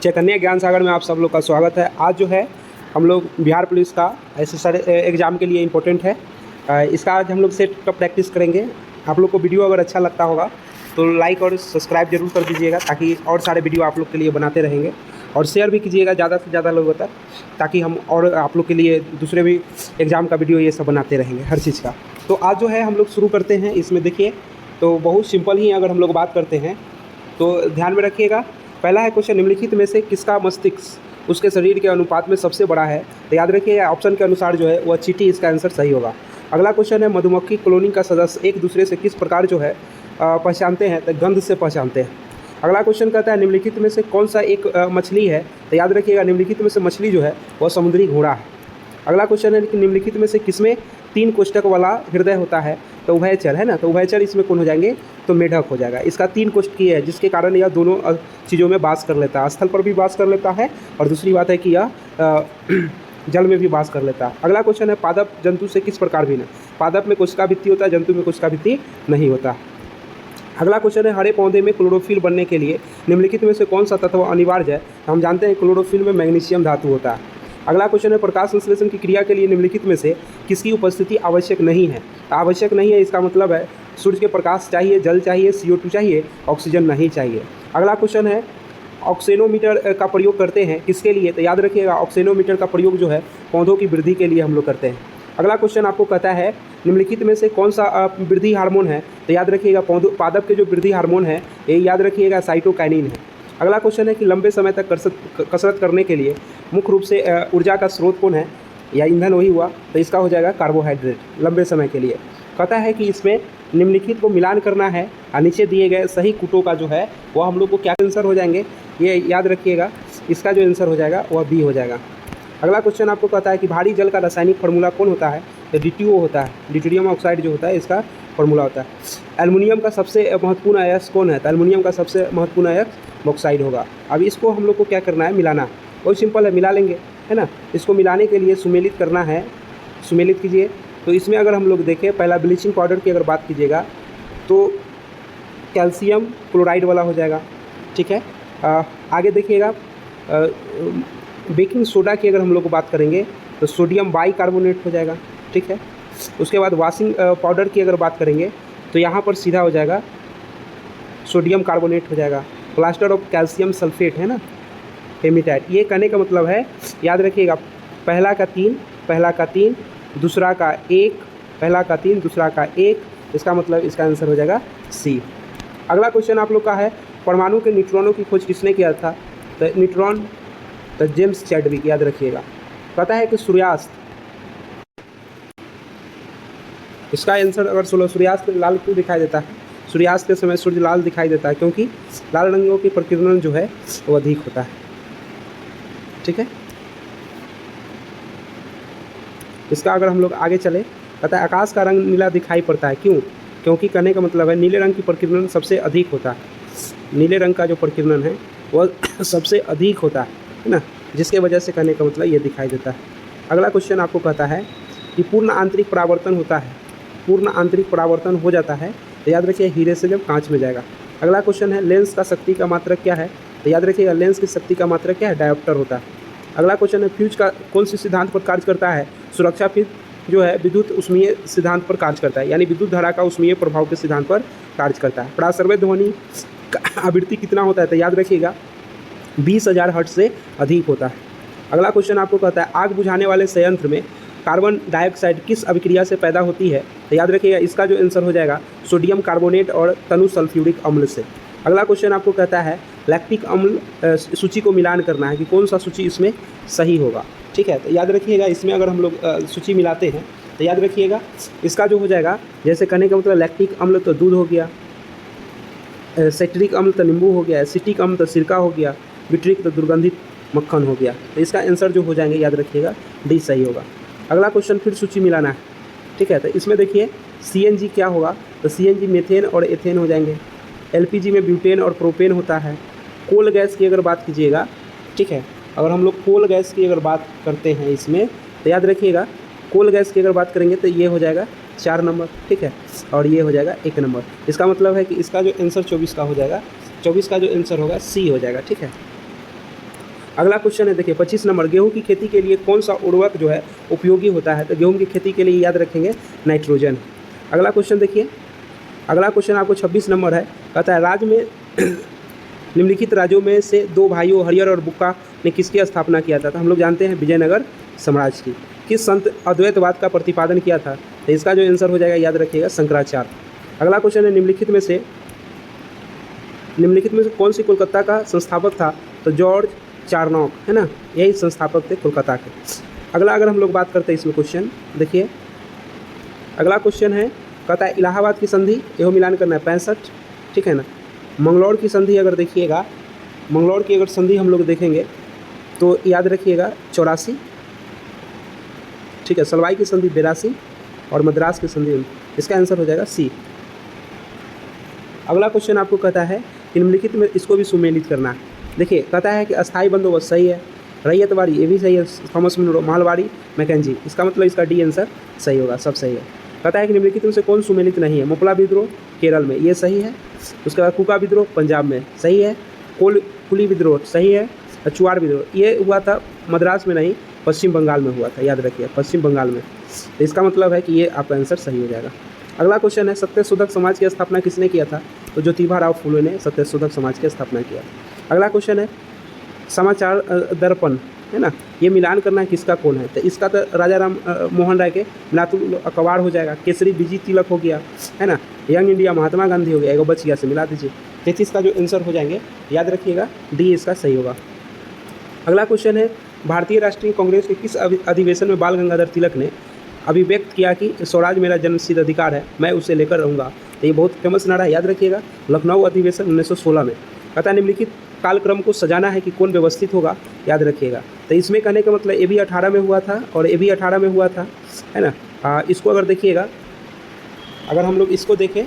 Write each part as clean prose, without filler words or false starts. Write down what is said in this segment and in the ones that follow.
चैतन्य ज्ञान सागर में आप सब लोग का स्वागत है। आज जो है हम लोग बिहार पुलिस का SSR एग्ज़ाम के लिए इम्पोर्टेंट है, इसका आज हम लोग सेट का प्रैक्टिस करेंगे। आप लोग को वीडियो अगर अच्छा लगता होगा तो लाइक और सब्सक्राइब जरूर कर दीजिएगा, ताकि और सारे वीडियो आप लोग के लिए बनाते रहेंगे। और शेयर भी कीजिएगा ज़्यादा से ज़्यादा लोगों तक, ताकि हम और आप लोग के लिए दूसरे भी एग्ज़ाम का वीडियो ये सब बनाते रहेंगे हर चीज़ का। तो आज जो है हम लोग शुरू करते हैं। इसमें देखिए तो बहुत सिंपल ही अगर हम लोग बात करते हैं तो ध्यान में रखिएगा। पहला है क्वेश्चन, निम्नलिखित में से किसका मस्तिष्क उसके शरीर के अनुपात में सबसे बड़ा है? तो याद रखिएगा ऑप्शन के अनुसार जो है वह चींटी इसका आंसर सही होगा। अगला क्वेश्चन है, मधुमक्खी कॉलोनी का सदस्य एक दूसरे से किस प्रकार जो है पहचानते हैं? तो गंध से पहचानते हैं। अगला क्वेश्चन कहता है, निम्नलिखित में से कौन सा एक मछली है? तो याद रखिएगा निम्नलिखित में से मछली जो है वह समुद्री घोड़ा है। अगला क्वेश्चन है कि निम्नलिखित में से किसमें 3 कोष्ठक वाला हृदय होता है? तो उभयचर है ना, तो उभयचर इसमें कौन हो जाएंगे? तो मेढक हो जाएगा। इसका 3 कोष्ठकीय है, जिसके कारण यह दोनों चीज़ों में वास कर लेता है, स्थल पर भी वास कर लेता है और दूसरी बात है कि यह जल में भी वास कर लेता है। अगला क्वेश्चन है, पादप जंतु से किस प्रकार भिन्न है? पादप में कोशिकाभित्ति होता है, जंतु में कोशिकाभित्ति नहीं होता। अगला क्वेश्चन है, हरे पौधे में क्लोरोफिल बनने के लिए निम्नलिखित में से कौन सा तत्व अनिवार्य है? हम जानते हैं क्लोरोफिल में मैग्नीशियम धातु होता है। अगला क्वेश्चन है, प्रकाश संश्लेषण की क्रिया के लिए निम्नलिखित में से किसकी उपस्थिति आवश्यक नहीं है? आवश्यक नहीं है इसका मतलब है सूर्य के प्रकाश चाहिए, जल चाहिए, CO2 चाहिए, ऑक्सीजन नहीं चाहिए। अगला क्वेश्चन है, ऑक्सीनोमीटर का प्रयोग करते हैं किसके लिए? तो याद रखिएगा ऑक्सीनोमीटर का प्रयोग जो है पौधों की वृद्धि के लिए हम लोग करते हैं। अगला क्वेश्चन आपको कहता है, निम्नलिखित में से कौन सा वृद्धि हार्मोन है? तो याद रखिएगा पादप के जो वृद्धि हार्मोन है ये याद रखिएगा साइटोकाइनिन है। अगला क्वेश्चन है कि लंबे समय तक कसरत करने के लिए मुख्य रूप से ऊर्जा का स्रोत कौन है? या ईंधन वही हुआ, तो इसका हो जाएगा कार्बोहाइड्रेट लंबे समय के लिए। कहता है कि इसमें निम्नलिखित को मिलान करना है और नीचे दिए गए सही कूटों का जो है वह हम लोग को क्या आंसर हो जाएंगे, ये याद रखिएगा। इसका जो आंसर हो जाएगा वह बी हो जाएगा। अगला क्वेश्चन आपको कहता है कि भारी जल का रासायनिक फार्मूला कौन होता है? तो DTO होता है, डिट्रियम ऑक्साइड जो होता है इसका फार्मूला होता है। एल्युमिनियम का सबसे महत्वपूर्ण अयस्क कौन है? तो एल्युमिनियम का सबसे महत्वपूर्ण अयस्क बॉक्साइड होगा। अब इसको हम लोग को क्या करना है? मिलाना। बहुत सिंपल है, मिला लेंगे है ना। इसको मिलाने के लिए सुमेलित करना है, सुमेलित कीजिए। तो इसमें अगर हम लोग देखें, पहला ब्लीचिंग पाउडर की अगर बात कीजिएगा तो कैल्शियम क्लोराइड वाला हो जाएगा, ठीक है। आगे देखिएगा, बेकिंग सोडा की अगर हम लोग बात करेंगे तो सोडियम बाइकार्बोनेट हो जाएगा, ठीक है। उसके बाद वॉशिंग पाउडर की अगर बात करेंगे तो यहाँ पर सीधा हो जाएगा सोडियम कार्बोनेट हो जाएगा। प्लास्टर ऑफ कैल्शियम सल्फेट है ना, हेमीटाइट। ये कहने का मतलब है, याद रखिएगा, पहला का 3, दूसरा का 1, पहला का 3, दूसरा का 1, इसका मतलब इसका आंसर हो जाएगा C। अगला क्वेश्चन आप लोग का है, परमाणु के न्यूट्रॉनों की खोज किसने किया था? तो न्यूट्रॉन तो जेम्स चैडविक, याद रखिएगा। कहता है कि सूर्यास्त, इसका आंसर अगर सूर्यास्त लाल क्यों दिखाई देता है? सूर्यास्त के समय सूर्य लाल दिखाई देता है क्योंकि लाल रंगों की प्रकीर्णन जो है वो अधिक होता है, ठीक है। इसका अगर हम लोग आगे चले, कहता है आकाश का रंग नीला दिखाई पड़ता है, क्यों? क्योंकि कहने का मतलब है नीले रंग की प्रकीर्णन सबसे अधिक होता है, नीले रंग का जो प्रकीर्णन है वह सबसे अधिक होता है ना, जिसके वजह से कहने का मतलब ये दिखाई देता है। अगला क्वेश्चन आपको कहता है कि पूर्ण आंतरिक परावर्तन होता है, पूर्ण आंतरिक परावर्तन हो जाता है तो याद रखिए हीरे से जब कांच में जाएगा। अगला क्वेश्चन है, लेंस का शक्ति का मात्रक क्या है? तो याद रखिएगा लेंस की शक्ति का मात्रक क्या है? डायोप्टर होता है। अगला क्वेश्चन है, फ्यूज का कौन से सिद्धांत पर कार्य करता है? सुरक्षा फ्यूज जो है विद्युत ऊष्मीय सिद्धांत पर कार्य करता है, यानी विद्युत धारा का ऊष्मीय प्रभाव के सिद्धांत पर कार्य करता है। प्रासर्वय ध्वनि का आवृत्ति कितना होता है? तो याद रखिएगा 20,000 हर्ट्ज से अधिक होता है। अगला क्वेश्चन आपको कहता है, आग बुझाने वाले संयंत्र में कार्बन डाइऑक्साइड किस अभिक्रिया से पैदा होती है? तो याद रखिएगा इसका जो आंसर हो जाएगा सोडियम कार्बोनेट और तनु सल्फ्यूरिक अम्ल से। अगला क्वेश्चन आपको कहता है, लैक्टिक अम्ल सूची को मिलान करना है कि कौन सा सूची इसमें सही होगा, ठीक है। तो याद रखिएगा इसमें अगर हम लोग सूची मिलाते हैं तो याद रखिएगा इसका जो हो जाएगा, जैसे कहने का मतलब लैक्टिक अम्ल तो दूध हो गया, साइट्रिक अम्ल तो नींबू हो गया, एसिटिक अम्ल तो सिरका हो गया, बिट्रिक तो दुर्गंधित मक्खन हो गया। तो इसका आंसर जो हो जाएंगे याद रखिएगा D सही होगा। अगला क्वेश्चन फिर सूची मिलाना है, ठीक है। तो इसमें देखिए CNG क्या होगा? तो CNG मेथेन और एथेन हो जाएंगे। LPG में ब्यूटेन और प्रोपेन होता है। कोल गैस की अगर बात कीजिएगा, ठीक है, अगर हम लोग कोल गैस की अगर बात करते हैं इसमें तो याद रखिएगा कोल गैस की अगर बात करेंगे तो ये हो जाएगा 4 नंबर, ठीक है, और ये हो जाएगा 1 नंबर। इसका मतलब है कि इसका जो आंसर 24 का हो जाएगा, 24 का जो आंसर होगा C हो जाएगा, ठीक है। अगला क्वेश्चन है, देखिए 25 नंबर, गेहूं की खेती के लिए कौन सा उर्वरक जो है उपयोगी होता है? तो गेहूं की खेती के लिए याद रखेंगे नाइट्रोजन। अगला क्वेश्चन देखिए, अगला क्वेश्चन आपको 26 नंबर है, कहता है राज्य में निम्नलिखित राज्यों में से दो भाइयों हरिहर और बुक्का ने किसकी स्थापना किया था? तो हम लोग जानते हैं विजयनगर साम्राज्य की। किस संत अद्वैतवाद का प्रतिपादन किया था? तो इसका जो आंसर हो जाएगा याद रखिएगा शंकराचार्य। अगला क्वेश्चन है, निम्नलिखित में से कौन सी कोलकाता का संस्थापक था? तो जॉर्ज चारनॉक, है ना, यही संस्थापक थे कोलकाता के। अगला अगर हम लोग बात करते हैं इसमें क्वेश्चन देखिए, अगला क्वेश्चन है, कहता है इलाहाबाद की संधि, यह मिलान करना है 65, ठीक है ना। मंगलौर की संधि अगर देखिएगा, मंगलौर की अगर संधि हम लोग देखेंगे तो याद रखिएगा 84, ठीक है। सलवाई की संधि 82 और मद्रास की संधि, इसका आंसर हो जाएगा सी। अगला क्वेश्चन आपको कहता है कि निम्नलिखित में इसको भी सुमेलित करना है। देखिए कहता है कि अस्थाई बंदोबस्त सही है, रैयतवाड़ी ये भी सही है, थॉमस मुनरो, मालवाड़ी मैकेंजी, इसका मतलब इसका डी आंसर सही होगा, सब सही है। कहता है कि निम्नलिखित में से कौन सुमेलित नहीं है? मुपला विद्रोह केरल में, ये सही है। उसके बाद कुका विद्रोह पंजाब में, सही है। कुली विद्रोह सही है। चुआर विद्रोह ये हुआ था मद्रास में नहीं, पश्चिम बंगाल में हुआ था, याद रखिए पश्चिम बंगाल में। तो इसका मतलब है कि ये आपका आंसर सही हो जाएगा। अगला क्वेश्चन है, सत्यशोधक समाज की स्थापना किसने किया था? तो ज्योतिबा राव फुले ने सत्यशोधक समाज की स्थापना किया। अगला क्वेश्चन है, समाचार दर्पण, है ना, ये मिलान करना है किसका कौन है? तो इसका तो राजा राम मोहन राय के मिलातुल अखबार हो जाएगा। केसरी बीजी तिलक हो गया, है ना, यंग इंडिया महात्मा गांधी हो गया, एगो बच गया से मिला दीजिए। 33 का जो आंसर हो जाएंगे याद रखिएगा डी इसका सही होगा। अगला क्वेश्चन है, भारतीय राष्ट्रीय कांग्रेस के किस अधिवेशन में बाल गंगाधर तिलक ने अभिव्यक्त किया कि स्वराज मेरा जन्मसिद्ध अधिकार है, मैं उसे लेकर रहूँगा? तो ये बहुत फेमस नारा है, याद रखिएगा, लखनऊ अधिवेशन 1916 में। कहता है निम्नलिखित कालक्रम को सजाना है कि कौन व्यवस्थित होगा, याद रखिएगा। तो इसमें कहने का मतलब AB 18 में हुआ था और AB 18 में हुआ था, है ना। इसको अगर देखिएगा, अगर हम लोग इसको देखें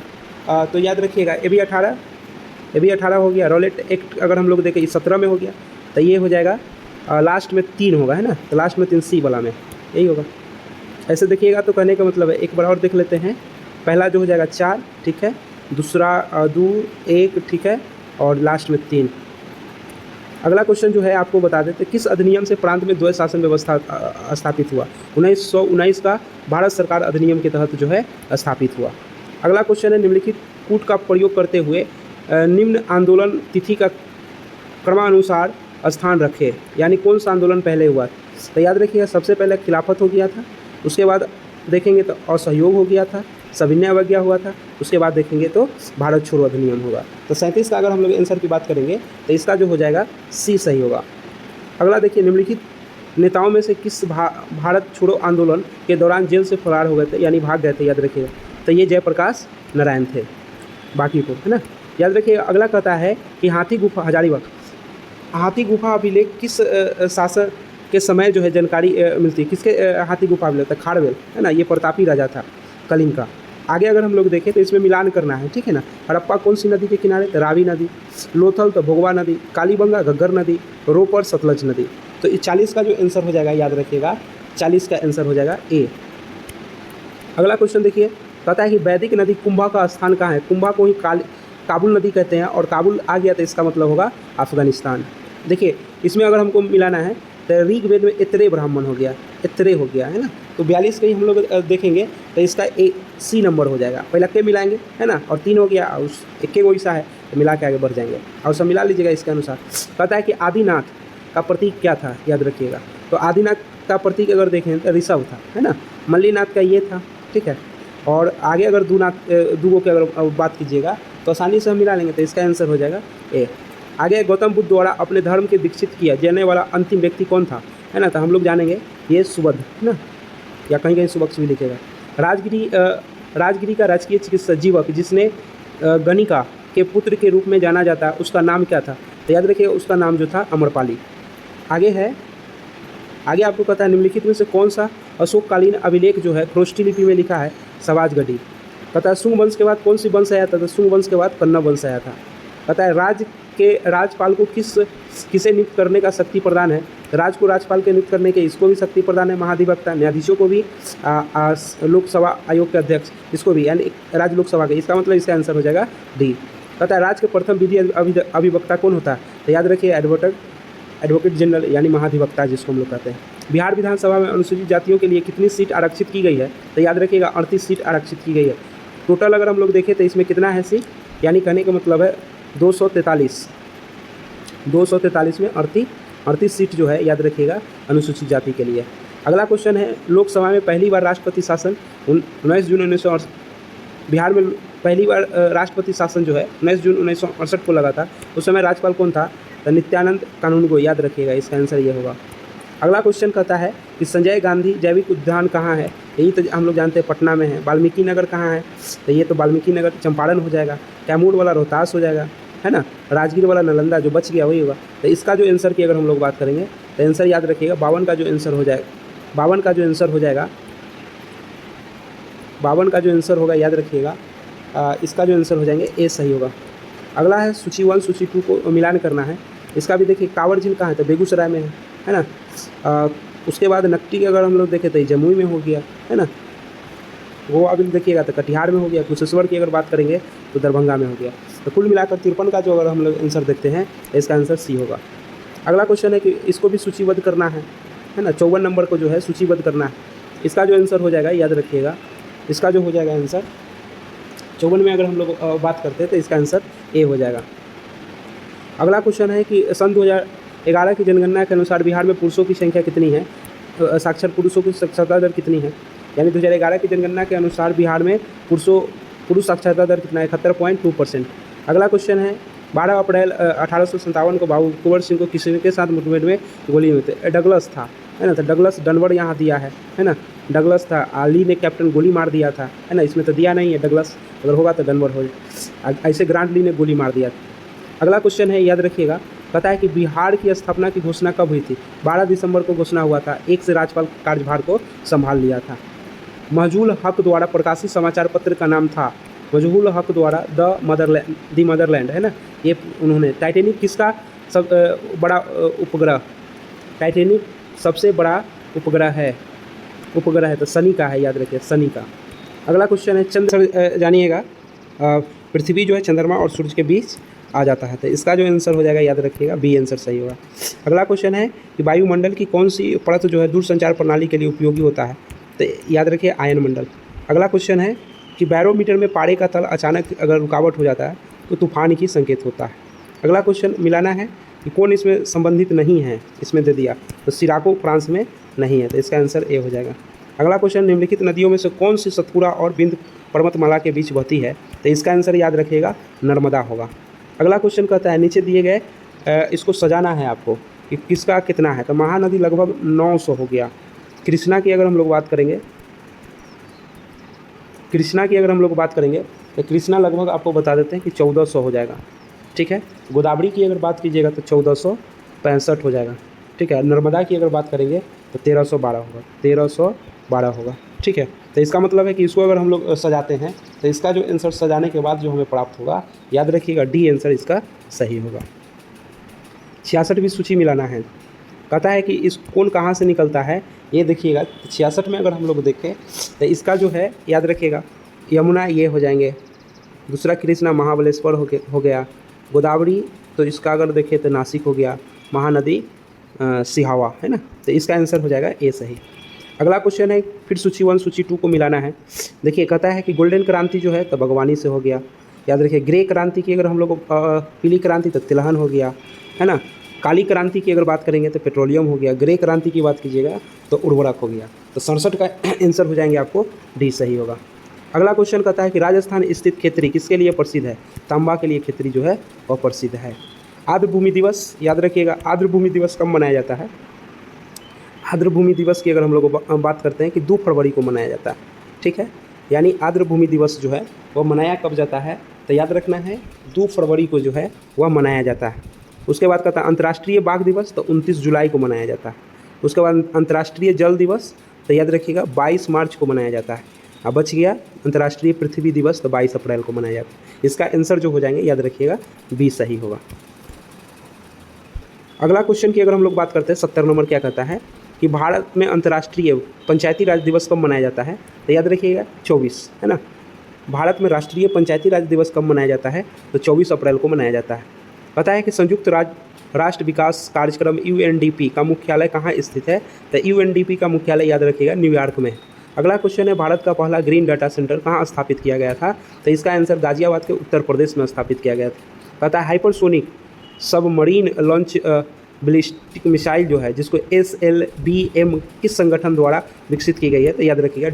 तो याद रखिएगा AB 18 हो गया। रॉलेट एक्ट अगर हम लोग देखें 17 में हो गया, तो ये हो जाएगा लास्ट में 3 होगा, है ना, तो लास्ट में 3 सी वाला में यही होगा। ऐसे देखिएगा तो कहने का मतलब है, एक बार और देख लेते हैं। पहला जो हो जाएगा 4, ठीक है, दूसरा 2 1, ठीक है, और लास्ट में 3। अगला क्वेश्चन जो है आपको बता देते, किस अधिनियम से प्रांत में द्वैत शासन व्यवस्था स्थापित हुआ? 1919 का भारत सरकार अधिनियम के तहत जो है स्थापित हुआ। अगला क्वेश्चन है, निम्नलिखित कूट का प्रयोग करते हुए निम्न आंदोलन तिथि का क्रमानुसार स्थान रखे, यानी कौन सा आंदोलन पहले हुआ? तो याद रखिएगा सबसे पहले खिलाफत हो गया था, उसके बाद देखेंगे तो असहयोग हो गया था, सविनय अवज्ञा हुआ था, उसके बाद देखेंगे तो भारत छोड़ो अधिनियम होगा। तो 37 का अगर हम लोग आंसर की बात करेंगे तो इसका जो हो जाएगा सी सही होगा। अगला देखिए, निम्नलिखित नेताओं में से किस भारत छोड़ो आंदोलन के दौरान जेल से फरार हो गए थे, यानी भाग गए थे, याद रखिएगा। तो ये जयप्रकाश नारायण थे, बाकी को, है ना, याद रखिएगा। अगला कहता है कि हाथी गुफा, हजारीबाग हाथी गुफा अभिलेख किस शासक के समय जो है जानकारी मिलती है? किसके हाथी गुफा अभिलेख था? खारवेल, है ना, ये प्रतापी राजा था कलिंग का। आगे अगर हम लोग देखें तो इसमें मिलान करना है, ठीक है ना। हड़प्पा कौन सी नदी के किनारे? तो रावी नदी। लोथल तो भोगवा नदी। कालीबंगा घग्गर नदी। रोपर सतलज नदी। तो इस 40 का जो आंसर हो जाएगा याद रखिएगा 40 का आंसर हो जाएगा ए। अगला क्वेश्चन देखिए, कहता है कि वैदिक नदी कुंभा का स्थान कहाँ है? कुंभा को ही काबुल नदी कहते हैं, और काबुल आ गया तो इसका मतलब होगा अफगानिस्तान। देखिए इसमें अगर हमको मिलाना है तो ऋग्वेद में इतरे ब्राह्मण हो गया, इतरे हो गया, है ना। तो 42 का ही हम लोग देखेंगे तो इसका सी नंबर हो जाएगा। पहले के मिलाएंगे, है ना, और 3 हो गया, और उस इक्के को ऐसा है तो मिला के आगे बढ़ जाएंगे, और सब मिला लीजिएगा इसके अनुसार। कहता है कि आदिनाथ का प्रतीक क्या था? याद रखिएगा। तो आदिनाथ का प्रतीक अगर देखें तो ऋषभ था, है ना। मल्लीनाथ का ये था, ठीक है। और आगे अगर दूगो की अगर बात कीजिएगा तो आसानी से हम मिला लेंगे, तो इसका आंसर हो जाएगा ए। आगे गौतम बुद्ध द्वारा अपने धर्म के दीक्षित किया जाने वाला अंतिम व्यक्ति कौन था? है ना, तो हम लोग जानेंगे ये सुबुद्ध, है ना, या कहीं कहीं सुबक्ष भी लिखेगा। राजगिरी का राजकीय चिकित्सा जीवक जिसने गणिका के पुत्र के रूप में जाना जाता है उसका नाम क्या था? तो याद रखिए उसका नाम जो था अमरपाली। आगे आपको पता है निम्नलिखित में से कौन सा अशोककालीन अभिलेख जो है खरोष्ठी लिपि में लिखा है? सवाजगढ़ी। पता है शुंग वंश के बाद कौन सी वंश आया था? तो शुंग वंश के बाद कन्नव वंश आया था। पता है राजपाल को किसे नियुक्त करने का शक्ति प्रदान है? राज को राजपाल के नियुक्त करने के इसको भी शक्ति प्रदान है महाधिवक्ता। न्यायाधीशों को भी लोकसभा आयोग के अध्यक्ष इसको भी, यानी राज्य लोकसभा के। इसका मतलब इसका आंसर हो जाएगा डी। कहता है राज्य के प्रथम विधि अभिवक्ता कौन होता है? तो याद रखिए एडवोकेट जनरल यानी महाधिवक्ता जिसको हम लोग कहते हैं। बिहार विधानसभा में अनुसूचित जातियों के लिए कितनी सीट आरक्षित की गई है? तो याद रखिएगा 38 सीट आरक्षित की गई है। टोटल अगर हम लोग देखें तो इसमें कितना है सीट, यानी कहने का मतलब है 243 में 38 सीट जो है याद रखिएगा अनुसूचित जाति के लिए। अगला क्वेश्चन है, लोकसभा में पहली बार राष्ट्रपति शासन 19 जून 1968, बिहार में पहली बार राष्ट्रपति शासन जो है 19 जून 1968 को लगा था। उस समय राज्यपाल कौन था? तो नित्यानंद कानून को, याद रखिएगा इसका आंसर ये होगा। अगला क्वेश्चन कहता है कि संजय गांधी जैविक उद्यान कहाँ है? यही तो हम लोग जानते हैं पटना में है। वाल्मीकि नगर कहाँ है? तो ये तो वाल्मीकि नगर चंपारण हो जाएगा। कैमूर वाला रोहतास हो जाएगा, है ना। राजगीर वाला नालंदा, जो बच गया वही होगा। तो इसका जो आंसर की अगर हम लोग बात करेंगे तो आंसर याद रखिएगा 52 का जो आंसर हो जाएगा, 52 का जो आंसर होगा याद रखिएगा, इसका जो आंसर हो जाएंगे ए सही होगा। अगला है सूची 1 सूची 2 को मिलान करना है। इसका भी देखिए कांवर झील कहाँ है? तो बेगूसराय में है ना। उसके बाद नकटी की अगर हम लोग देखें तो जमुई में हो गया, है ना। गोवा भी देखिएगा तो कटिहार में हो गया। कुशेश्वर की अगर बात करेंगे तो दरभंगा में हो गया। तो कुल मिलाकर 53 का जो अगर हम लोग आंसर देखते हैं तो इसका आंसर सी होगा। अगला क्वेश्चन है कि इसको भी सूचीबद्ध करना है ना। 54 नंबर को जो है सूचीबद्ध करना है। इसका जो आंसर हो जाएगा याद रखिएगा, इसका जो हो जाएगा आंसर 54 में अगर हम लोग बात करते हैं तो इसका आंसर ए हो जाएगा। अगला क्वेश्चन है कि सन 2011 की जनगणना के अनुसार बिहार में पुरुषों की संख्या कितनी है? साक्षर पुरुषों की साक्षरता दर कितनी है? यानी 2011 की जनगणना के अनुसार बिहार में पुरुष साक्षरता दर कितना है? 71.2%। अगला क्वेश्चन है 12 अप्रैल 1857 को बाबू कुंवर सिंह को किसके साथ मुठभेड़ में गोली हुई थी? डगलस था, है ना। तो डगलस डनवर यहाँ दिया है ना। डगलस था, आली ने कैप्टन गोली मार दिया था, है ना। इसमें तो दिया नहीं है डगलस, अगर होगा तो डनवर हो। ऐसे ग्रांट ली ने गोली मार दिया था। अगला क्वेश्चन है याद रखिएगा, पता है कि बिहार की स्थापना की घोषणा कब हुई थी? 12 दिसंबर को घोषणा हुआ था। 1 से राज्यपाल कार्यभार को संभाल लिया था। मजहूल हक द्वारा प्रकाशित समाचार पत्र का नाम था? मजहूल हक द्वारा द मदरलैंड, है ना। ये उन्होंने टाइटैनिक किसका सब बड़ा उपग्रह? टाइटैनिक सबसे बड़ा उपग्रह है तो शनि का है, याद रखिए शनि का। अगला क्वेश्चन है चंद्र, जानिएगा पृथ्वी जो है चंद्रमा और सूर्य के बीच आ जाता है। तो इसका जो आंसर हो जाएगा याद रखिएगा बी आंसर सही होगा। अगला क्वेश्चन है कि वायुमंडल की कौन सी परत जो है दूरसंचार प्रणाली के लिए उपयोगी होता है? तो याद रखिए आयन मंडल। अगला क्वेश्चन है कि बैरोमीटर में पारे का तल अचानक अगर रुकावट हो जाता है तो तूफान की संकेत होता है। अगला क्वेश्चन मिलाना है कि कौन इसमें संबंधित नहीं है, इसमें दे दिया तो सिराको फ्रांस में नहीं है। तो इसका आंसर ए हो जाएगा। अगला क्वेश्चन निम्नलिखित नदियों में से कौन सी सतपुरा और बिंद पर्वतमाला के बीच बहती है? तो इसका आंसर याद रखिएगा नर्मदा होगा। अगला क्वेश्चन कहता है नीचे दिए गए इसको सजाना है आपको कि किसका कितना है। तो महानदी लगभग 900 हो गया। कृष्णा की अगर हम लोग बात करेंगे तो कृष्णा लगभग आपको बता देते हैं कि 1400 हो जाएगा, ठीक है। गोदावरी की अगर बात कीजिएगा तो 1465 हो जाएगा, ठीक है। नर्मदा की अगर बात करेंगे तो 1312 होगा, ठीक है। तो इसका मतलब है कि इसको अगर हम लोग सजाते हैं तो इसका जो आंसर सजाने के बाद जो हमें प्राप्त होगा याद रखिएगा डी आंसर इसका सही होगा। 66वीं सूची मिलाना है। कहता है कि इस कौन कहाँ से निकलता है? ये देखिएगा 66 में अगर हम लोग देखें तो इसका जो है याद रखिएगा यमुना ये हो जाएंगे, दूसरा कृष्णा महाबलेश्वर हो गया, गोदावरी तो इसका अगर देखें तो नासिक हो गया, महानदी सिहावा, है ना। तो इसका आंसर हो जाएगा ए सही। अगला क्वेश्चन है फिर सूची 1 सूची 2 को मिलाना है। देखिए कहता है कि गोल्डन क्रांति जो है तो बागवानी से हो गया, याद रखिए। ग्रे क्रांति की अगर हम लोग पीली क्रांति तो तिलहन हो गया, है ना। काली क्रांति की अगर बात करेंगे तो पेट्रोलियम हो गया, ग्रे क्रांति की बात कीजिएगा तो उर्वरक हो गया। तो 67 का आंसर हो जाएंगे आपको डी सही होगा। अगला क्वेश्चन कहता है कि राजस्थान स्थित खेतरी किसके लिए प्रसिद्ध है? तांबा के लिए खेतरी जो है वह प्रसिद्ध है। आर्द्र भूमि दिवस याद रखिएगा, आर्द्र भूमि दिवस कब मनाया जाता है? आर्द्र भूमि दिवस की अगर हम लोग बात करते हैं कि 2 फरवरी को मनाया जाता है, ठीक है। यानी आर्द्र भूमि दिवस जो है वह मनाया कब जाता है? तो याद रखना है 2 फरवरी को जो है वह मनाया जाता है। उसके बाद कहता है अंतर्राष्ट्रीय बाघ दिवस तो 29 जुलाई को मनाया जाता है। उसके बाद अंतर्राष्ट्रीय जल दिवस तो याद रखिएगा 22 मार्च को मनाया जाता है। अब बच गया अंतर्राष्ट्रीय पृथ्वी दिवस तो 22 अप्रैल को मनाया जाता है। इसका आंसर जो हो जाएंगे याद रखिएगा बी सही होगा। अगला क्वेश्चन की अगर हम लोग बात करते हैं 70 नंबर क्या कहता है कि भारत में अंतर्राष्ट्रीय पंचायती राज दिवस कब मनाया जाता है? तो याद रखिएगा 24, है ना। भारत में राष्ट्रीय पंचायती राज दिवस कब मनाया जाता है? तो 24 अप्रैल को मनाया जाता है। पता है कि संयुक्त राज्य राष्ट्र विकास कार्यक्रम UNDP का मुख्यालय कहाँ स्थित है? तो UNDP का मुख्यालय याद रखिएगा न्यूयॉर्क में। अगला क्वेश्चन है, भारत का पहला ग्रीन डाटा सेंटर कहाँ स्थापित किया गया था? तो इसका आंसर गाजियाबाद के उत्तर प्रदेश में स्थापित किया गया था। कहता है hypersonic submarine launch ballistic missile जो है जिसको SLBM किस संगठन द्वारा विकसित की गई है? तो याद रखिएगा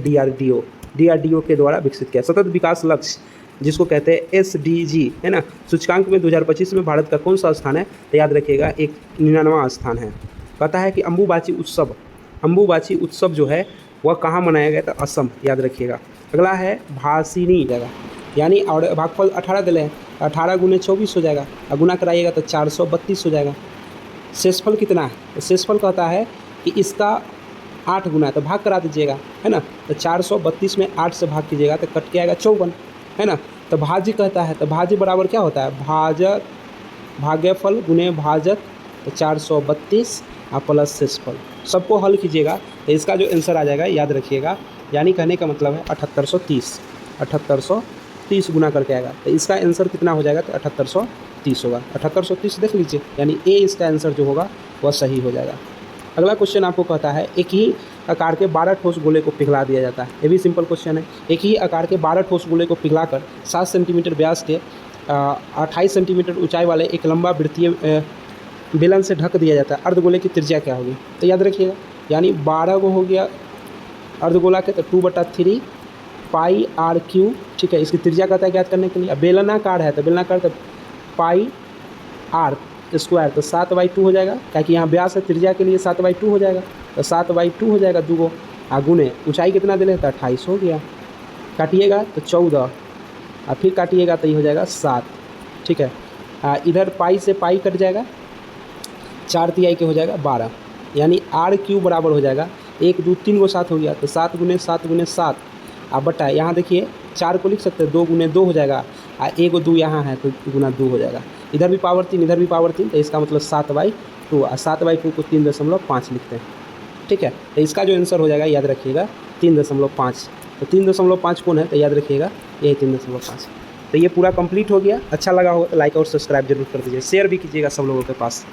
DRDO के द्वारा विकसित किया। सतत विकास लक्ष्य जिसको कहते हैं SDG है ना, सूचकांक में 2025 में भारत का कौन सा स्थान है? तो याद रखिएगा 99वां स्थान है। कहता है कि अंबुबाची उत्सव जो है वह कहाँ मनाया गया था? असम, याद रखिएगा। अगला है भासिनी जगह, यानी और भागफल 18 दिले हैं, 18 गुने 24 हो जाएगा, और गुना कराइएगा तो 432 हो जाएगा। शेषफल कितना है? तो शेषफल कहता है कि इसका 8 गुना है, तो भाग करा दीजिएगा है ना। तो 432 में 8 से भाग कीजिएगा तो कट के आएगा 54 है ना। तो भाज्य कहता है, तो भाज्य बराबर क्या होता है? भाग्यफल गुने भाजक, तो 432 और प्लस शेषफल। सबको हल कीजिएगा तो इसका जो आंसर आ जाएगा याद रखिएगा, यानी कहने का मतलब है 7830 गुना करके आएगा। तो इसका आंसर कितना हो जाएगा? तो 7830 होगा। 7830 देख लीजिए, यानी ए इसका आंसर जो होगा वह सही हो जाएगा। अगला क्वेश्चन आपको कहता है, एक ही आकार के 12 ठोस गोले को पिघला दिया जाता है। ये भी सिंपल क्वेश्चन है। एक ही आकार के 12 ठोस गोले को पिघलाकर 7 सेंटीमीटर व्यास के 28 सेंटीमीटर ऊंचाई वाले एक लंबा वृत्तीय बेलन से ढक दिया जाता है। अर्धगोले की त्रिज्या क्या होगी? तो याद रखिएगा, यानी 12 को हो गया अर्धगोला के, तो 2/3 पाई r3, ठीक है। इसकी त्रिज्या कहता है ज्ञात करने के लिए। अब बेलनाकार है तो बेलनाकार तो पाई r स्क्वायर, तो 7/2 हो जाएगा, क्योंकि यहाँ व्यास है, त्रिज्या के लिए 7/2 हो जाएगा, तो 7/2 हो जाएगा 2 गुने ऊंचाई कितना दिले? तो 28 हो गया। काटिएगा तो 14, और फिर काटिएगा तो ये हो जाएगा 7, ठीक है। इधर पाई से पाई कट जाएगा, 4 के हो जाएगा 12, यानी r³ बराबर हो जाएगा 1 2 3 को 7 हो गया, तो 7 गुने 7 अब बटा यहाँ देखिए 4 को लिख सकते हैं, 2 गुने 2 हो जाएगा, और 1 2 यहाँ है तो गुना 2 हो जाएगा। इधर भी पावर 3 इधर भी पावर 3, तो इसका मतलब 7/2, और 7/2 को 3.5 लिखते हैं, ठीक है। तो इसका जो आंसर हो जाएगा याद रखिएगा 3.5। तो 3.5 कौन है? तो याद रखिएगा यही 3.5। तो ये पूरा कंप्लीट हो गया। अच्छा लगा हो तो लाइक और सब्सक्राइब जरूर कर दीजिए, शेयर भी कीजिएगा सब लोगों के पास।